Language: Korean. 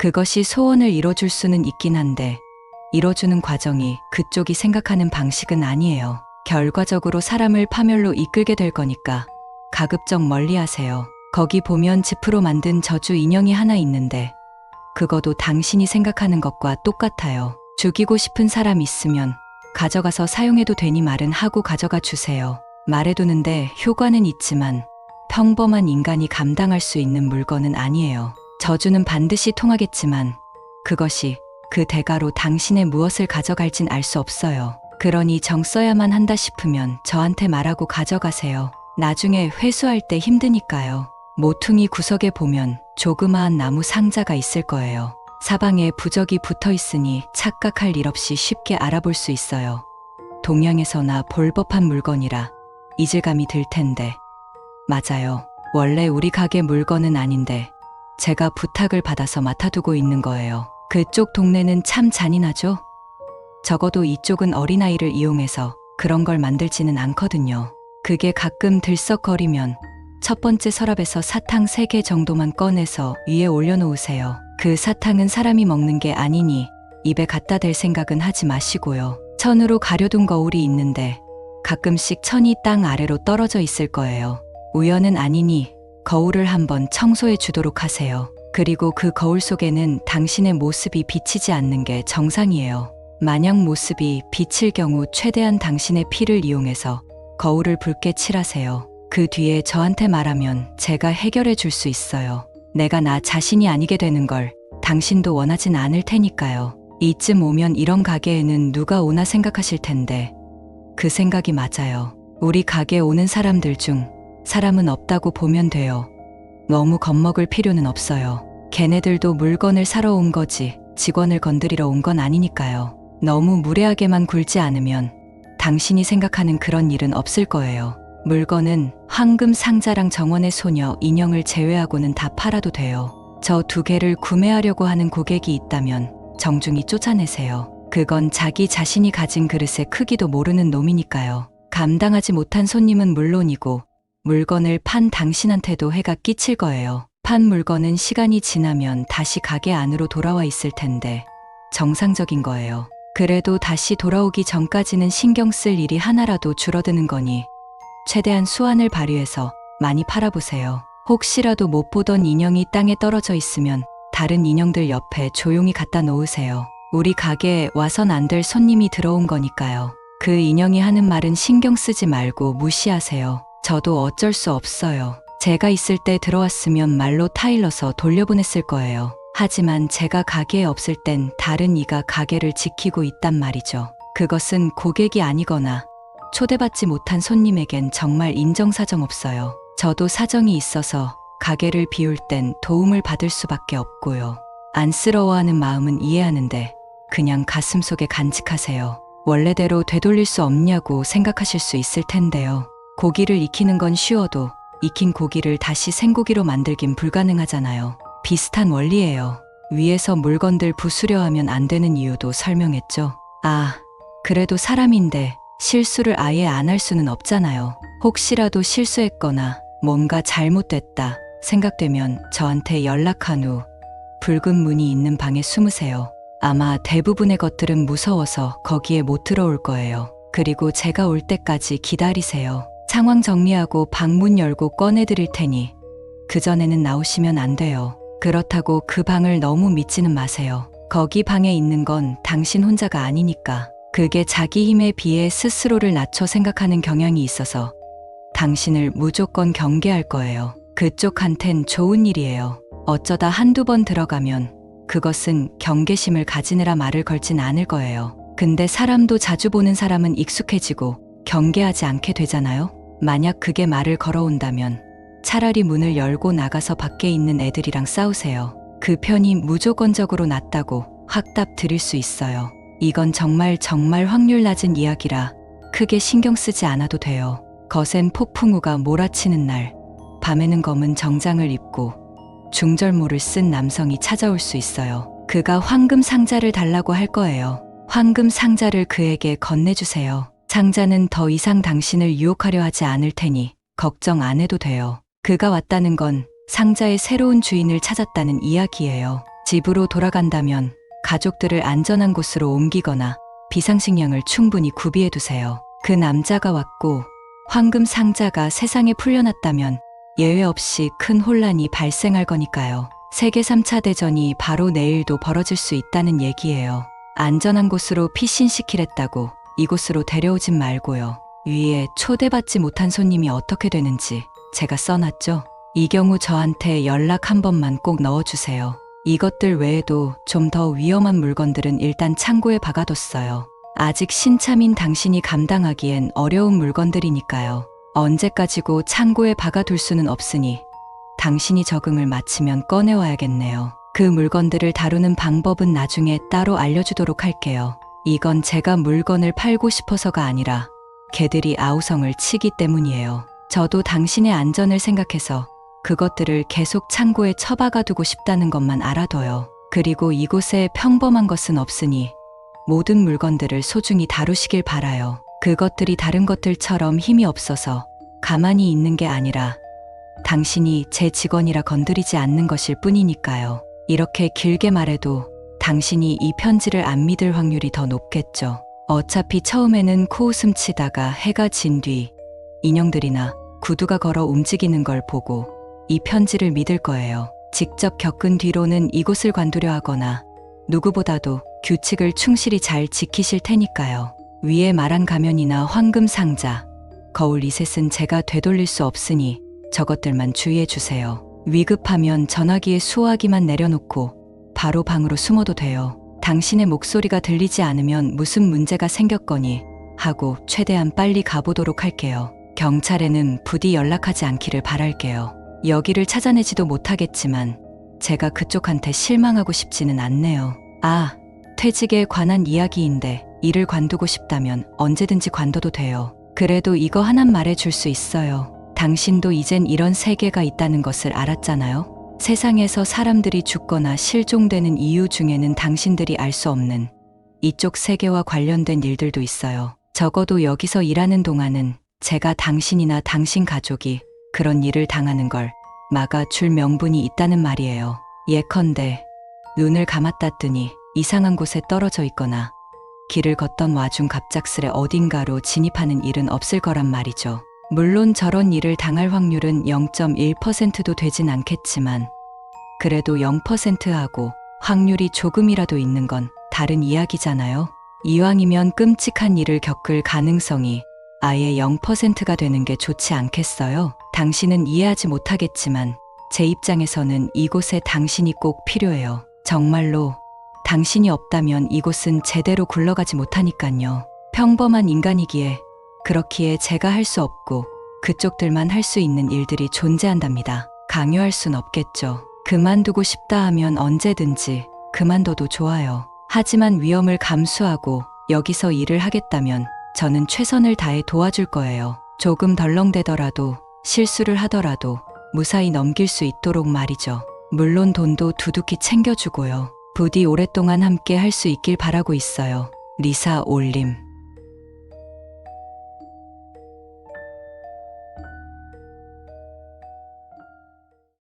그것이 소원을 이뤄줄 수는 있긴 한데 이뤄주는 과정이 그쪽이 생각하는 방식은 아니에요. 결과적으로 사람을 파멸로 이끌게 될 거니까 가급적 멀리하세요. 거기 보면 지프로 만든 저주 인형이 하나 있는데 그거도 당신이 생각하는 것과 똑같아요. 죽이고 싶은 사람 있으면 가져가서 사용해도 되니 말은 하고 가져가 주세요. 말해두는데 효과는 있지만 평범한 인간이 감당할 수 있는 물건은 아니에요. 저주는 반드시 통하겠지만 그것이 그 대가로 당신의 무엇을 가져갈진 알 수 없어요. 그러니 정 써야만 한다 싶으면 저한테 말하고 가져가세요. 나중에 회수할 때 힘드니까요. 모퉁이 구석에 보면 조그마한 나무 상자가 있을 거예요. 사방에 부적이 붙어 있으니 착각할 일 없이 쉽게 알아볼 수 있어요. 동양에서나 볼 법한 물건이라 이질감이 들 텐데. 맞아요. 원래 우리 가게 물건은 아닌데 제가 부탁을 받아서 맡아두고 있는 거예요. 그쪽 동네는 참 잔인하죠? 적어도 이쪽은 어린아이를 이용해서 그런 걸 만들지는 않거든요. 그게 가끔 들썩거리면 첫 번째 서랍에서 사탕 3개 정도만 꺼내서 위에 올려놓으세요. 그 사탕은 사람이 먹는 게 아니니 입에 갖다 댈 생각은 하지 마시고요. 천으로 가려둔 거울이 있는데 가끔씩 천이 땅 아래로 떨어져 있을 거예요. 우연은 아니니 거울을 한번 청소해 주도록 하세요. 그리고 그 거울 속에는 당신의 모습이 비치지 않는 게 정상이에요. 만약 모습이 비칠 경우 최대한 당신의 피를 이용해서 거울을 붉게 칠하세요. 그 뒤에 저한테 말하면 제가 해결해 줄 수 있어요. 내가 나 자신이 아니게 되는 걸 당신도 원하진 않을 테니까요. 이쯤 오면 이런 가게에는 누가 오나 생각하실 텐데 그 생각이 맞아요. 우리 가게 오는 사람들 중 사람은 없다고 보면 돼요. 너무 겁먹을 필요는 없어요. 걔네들도 물건을 사러 온 거지 직원을 건드리러 온 건 아니니까요. 너무 무례하게만 굴지 않으면 당신이 생각하는 그런 일은 없을 거예요. 물건은 황금 상자랑 정원의 소녀 인형을 제외하고는 다 팔아도 돼요. 저 2개를 구매하려고 하는 고객이 있다면 정중히 쫓아내세요. 그건 자기 자신이 가진 그릇의 크기도 모르는 놈이니까요. 감당하지 못한 손님은 물론이고 물건을 판 당신한테도 해가 끼칠 거예요. 판 물건은 시간이 지나면 다시 가게 안으로 돌아와 있을 텐데 정상적인 거예요. 그래도 다시 돌아오기 전까지는 신경 쓸 일이 하나라도 줄어드는 거니 최대한 수완을 발휘해서 많이 팔아보세요. 혹시라도 못 보던 인형이 땅에 떨어져 있으면 다른 인형들 옆에 조용히 갖다 놓으세요. 우리 가게에 와선 안 될 손님이 들어온 거니까요. 그 인형이 하는 말은 신경 쓰지 말고 무시하세요. 저도 어쩔 수 없어요. 제가 있을 때 들어왔으면 말로 타일러서 돌려보냈을 거예요. 하지만 제가 가게에 없을 땐 다른 이가 가게를 지키고 있단 말이죠. 그것은 고객이 아니거나 초대받지 못한 손님에겐 정말 인정사정 없어요. 저도 사정이 있어서 가게를 비울 땐 도움을 받을 수밖에 없고요. 안쓰러워하는 마음은 이해하는데 그냥 가슴속에 간직하세요. 원래대로 되돌릴 수 없냐고 생각하실 수 있을 텐데요. 고기를 익히는 건 쉬워도 익힌 고기를 다시 생고기로 만들긴 불가능하잖아요. 비슷한 원리예요. 위에서 물건들 부수려 하면 안 되는 이유도 설명했죠. 아, 그래도 사람인데 실수를 아예 안 할 수는 없잖아요. 혹시라도 실수했거나 뭔가 잘못됐다 생각되면 저한테 연락한 후 붉은 문이 있는 방에 숨으세요. 아마 대부분의 것들은 무서워서 거기에 못 들어올 거예요. 그리고 제가 올 때까지 기다리세요. 상황 정리하고 방문 열고 꺼내드릴 테니 그전에는 나오시면 안 돼요. 그렇다고 그 방을 너무 믿지는 마세요. 거기 방에 있는 건 당신 혼자가 아니니까. 그게 자기 힘에 비해 스스로를 낮춰 생각하는 경향이 있어서 당신을 무조건 경계할 거예요. 그쪽한텐 좋은 일이에요. 어쩌다 한두 번 들어가면 그것은 경계심을 가지느라 말을 걸진 않을 거예요. 근데 사람도 자주 보는 사람은 익숙해지고 경계하지 않게 되잖아요. 만약 그게 말을 걸어온다면 차라리 문을 열고 나가서 밖에 있는 애들이랑 싸우세요. 그 편이 무조건적으로 낫다고 확답 드릴 수 있어요. 이건 정말 확률 낮은 이야기라 크게 신경 쓰지 않아도 돼요. 거센 폭풍우가 몰아치는 날, 밤에는 검은 정장을 입고 중절모를 쓴 남성이 찾아올 수 있어요. 그가 황금 상자를 달라고 할 거예요. 황금 상자를 그에게 건네주세요. 상자는 더 이상 당신을 유혹하려 하지 않을 테니 걱정 안 해도 돼요. 그가 왔다는 건 상자의 새로운 주인을 찾았다는 이야기예요. 집으로 돌아간다면 가족들을 안전한 곳으로 옮기거나 비상식량을 충분히 구비해 두세요. 그 남자가 왔고 황금 상자가 세상에 풀려났다면 예외 없이 큰 혼란이 발생할 거니까요. 세계 3차 대전이 바로 내일도 벌어질 수 있다는 얘기예요. 안전한 곳으로 피신시키랬다고 이곳으로 데려오진 말고요. 위에 초대받지 못한 손님이 어떻게 되는지 제가 써놨죠. 이 경우 저한테 연락 한 번만 꼭 넣어주세요. 이것들 외에도 좀 더 위험한 물건들은 일단 창고에 박아뒀어요. 아직 신참인 당신이 감당하기엔 어려운 물건들이니까요. 언제까지고 창고에 박아둘 수는 없으니 당신이 적응을 마치면 꺼내와야겠네요. 그 물건들을 다루는 방법은 나중에 따로 알려주도록 할게요. 이건 제가 물건을 팔고 싶어서가 아니라 개들이 아우성을 치기 때문이에요. 저도 당신의 안전을 생각해서 그것들을 계속 창고에 처박아 두고 싶다는 것만 알아둬요. 그리고 이곳에 평범한 것은 없으니 모든 물건들을 소중히 다루시길 바라요. 그것들이 다른 것들처럼 힘이 없어서 가만히 있는 게 아니라 당신이 제 직원이라 건드리지 않는 것일 뿐이니까요. 이렇게 길게 말해도 당신이 이 편지를 안 믿을 확률이 더 높겠죠. 어차피 처음에는 코웃음 치다가 해가 진 뒤 인형들이나 구두가 걸어 움직이는 걸 보고 이 편지를 믿을 거예요. 직접 겪은 뒤로는 이곳을 관두려 하거나 누구보다도 규칙을 충실히 잘 지키실 테니까요. 위에 말한 가면이나 황금 상자, 거울 이셋은 제가 되돌릴 수 없으니 저것들만 주의해 주세요. 위급하면 전화기에 수화기만 내려놓고 바로 방으로 숨어도 돼요. 당신의 목소리가 들리지 않으면 무슨 문제가 생겼거니 하고 최대한 빨리 가보도록 할게요. 경찰에는 부디 연락하지 않기를 바랄게요. 여기를 찾아내지도 못하겠지만 제가 그쪽한테 실망하고 싶지는 않네요. 아, 퇴직에 관한 이야기인데 일을 관두고 싶다면 언제든지 관둬도 돼요. 그래도 이거 하나는 말해줄 수 있어요. 당신도 이젠 이런 세계가 있다는 것을 알았잖아요. 세상에서 사람들이 죽거나 실종되는 이유 중에는 당신들이 알 수 없는 이쪽 세계와 관련된 일들도 있어요. 적어도 여기서 일하는 동안은 제가 당신이나 당신 가족이 그런 일을 당하는 걸 막아줄 명분이 있다는 말이에요. 예컨대 눈을 감았다 뜨니 이상한 곳에 떨어져 있거나 길을 걷던 와중 갑작스레 어딘가로 진입하는 일은 없을 거란 말이죠. 물론 저런 일을 당할 확률은 0.1%도 되진 않겠지만 그래도 0%하고 확률이 조금이라도 있는 건 다른 이야기잖아요. 이왕이면 끔찍한 일을 겪을 가능성이 아예 0%가 되는 게 좋지 않겠어요? 당신은 이해하지 못하겠지만 제 입장에서는 이곳에 당신이 꼭 필요해요. 정말로 당신이 없다면 이곳은 제대로 굴러가지 못하니깐요. 평범한 인간이기에 그렇기에 제가 할 수 없고 그쪽들만 할 수 있는 일들이 존재한답니다. 강요할 순 없겠죠. 그만두고 싶다 하면 언제든지 그만둬도 좋아요. 하지만 위험을 감수하고 여기서 일을 하겠다면 저는 최선을 다해 도와줄 거예요. 조금 덜렁대더라도 실수를 하더라도 무사히 넘길 수 있도록 말이죠. 물론 돈도 두둑히 챙겨주고요. 부디 오랫동안 함께 할 수 있길 바라고 있어요. 리사 올림.